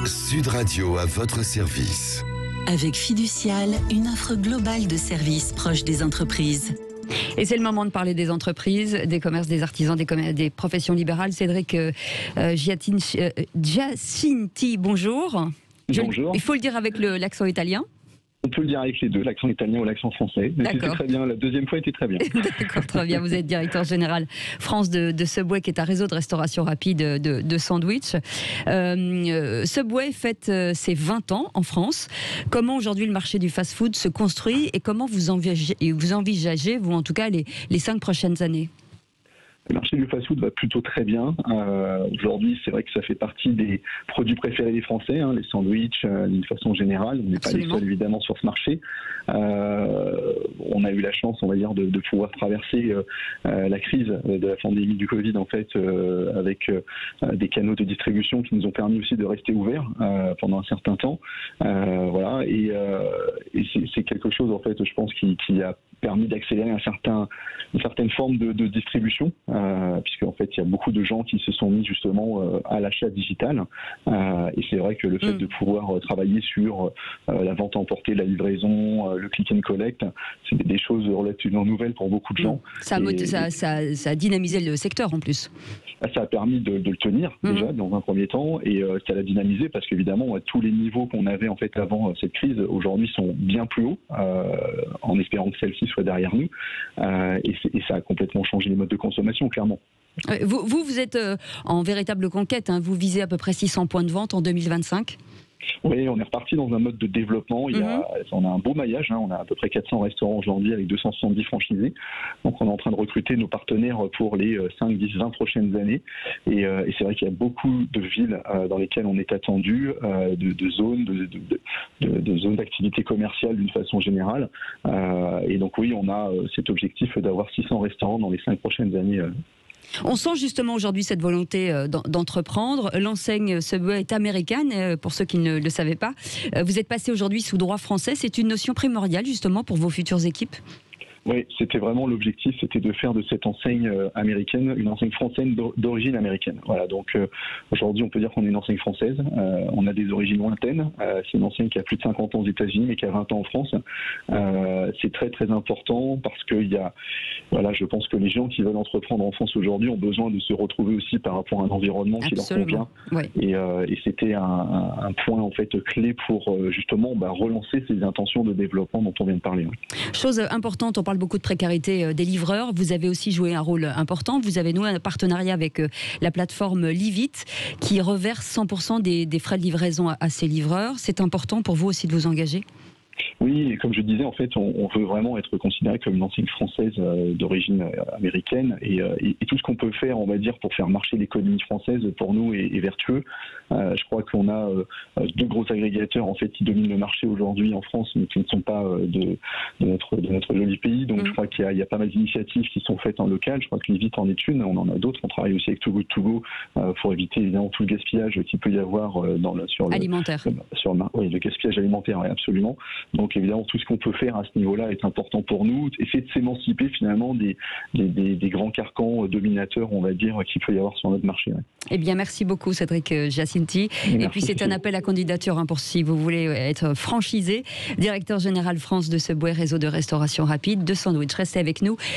Sud Radio à votre service. Avec Fiducial, une offre globale de services proches des entreprises. Et c'est le moment de parler des entreprises, des commerces, des artisans, des professions libérales. Cédric Giacinti, bonjour. Bonjour. Il faut le dire avec l'accent italien. On peut le dire avec les deux, l'accent italien ou l'accent français. Mais c'était très bien, la deuxième fois était très bien. D'accord, très bien. Vous êtes directeur général France de Subway, qui est un réseau de restauration rapide de sandwich. Subway fête ses 20 ans en France. Comment aujourd'hui le marché du fast-food se construit et comment vous envisagez, vous en tout cas, les 5 prochaines années ? Le marché du fast-food va plutôt très bien. Aujourd'hui, c'est vrai que ça fait partie des produits préférés des Français, les sandwichs d'une façon générale. On n'est pas les seuls évidemment sur ce marché. On a eu la chance, on va dire, de pouvoir traverser la crise de la pandémie du Covid, en fait, avec des canaux de distribution qui nous ont permis aussi de rester ouverts pendant un certain temps. Voilà, et c'est quelque chose, en fait, je pense, qui a permis d'accélérer une certaine forme de distribution, puisqu'en fait il y a beaucoup de gens qui se sont mis justement à l'achat digital, et c'est vrai que le fait de pouvoir travailler sur la vente à emporter, la livraison, le click and collect, c'est des choses relativement nouvelles pour beaucoup de gens. Ça a dynamisé le secteur en plus. Ça a permis de le tenir déjà dans un premier temps, et ça l'a dynamisé parce qu'évidemment tous les niveaux qu'on avait en fait avant cette crise aujourd'hui sont bien plus hauts, en espérant que celle-ci soit derrière nous, et ça a complètement changé les modes de consommation, clairement. Vous êtes en véritable conquête, vous visez à peu près 600 points de vente en 2025. Oui, on est reparti dans un mode de développement. On a un beau maillage, on a à peu près 400 restaurants aujourd'hui avec 270 franchisés. Donc on est en train de recruter nos partenaires pour les 5, 10, 20 prochaines années. Et c'est vrai qu'il y a beaucoup de villes dans lesquelles on est attendu, de zones d'activité commerciale d'une façon générale. Et donc oui, on a cet objectif d'avoir 600 restaurants dans les 5 prochaines années. On sent justement aujourd'hui cette volonté d'entreprendre. L'enseigne Subway est américaine, pour ceux qui ne le savaient pas. Vous êtes passé aujourd'hui sous droit français. C'est une notion primordiale justement pour vos futures équipes ? Oui, c'était vraiment l'objectif, c'était de faire de cette enseigne américaine une enseigne française d'origine américaine. Voilà, donc aujourd'hui on peut dire qu'on est une enseigne française, on a des origines lointaines, c'est une enseigne qui a plus de 50 ans aux États-Unis mais qui a 20 ans en France. C'est très très important parce que je pense que les gens qui veulent entreprendre en France aujourd'hui ont besoin de se retrouver aussi par rapport à un environnement qui leur convient. Oui. Et c'était un point en fait clé pour justement relancer ces intentions de développement dont on vient de parler. Oui. Chose importante, on parle beaucoup de précarité des livreurs. Vous avez aussi joué un rôle important. Vous avez noué un partenariat avec la plateforme Livit qui reverse 100% des frais de livraison à ses livreurs. C'est important pour vous aussi de vous engager ? Oui, et comme je disais, en fait, on veut vraiment être considéré comme une enseigne française d'origine américaine, et tout ce qu'on peut faire, on va dire, pour faire marcher l'économie française, pour nous, est vertueux. Je crois qu'on a 2 gros agrégateurs, en fait, qui dominent le marché aujourd'hui en France, mais qui ne sont pas de notre joli pays. Donc, je crois qu'il y a pas mal d'initiatives qui sont faites en local. Je crois que Livit en est une. On en a d'autres. On travaille aussi avec Too Good To Go pour éviter évidemment tout le gaspillage qu'il peut y avoir alimentaire. Le gaspillage alimentaire, oui, absolument. Donc évidemment, tout ce qu'on peut faire à ce niveau-là est important pour nous. Essayer de s'émanciper finalement des grands carcans dominateurs, on va dire, qu'il peut y avoir sur notre marché. Ouais. Eh bien, merci beaucoup Cédric Giacinti. Et puis c'est un appel à candidature pour si vous voulez être franchisé. Directeur général France de Subway, réseau de restauration rapide de sandwich. Restez avec nous.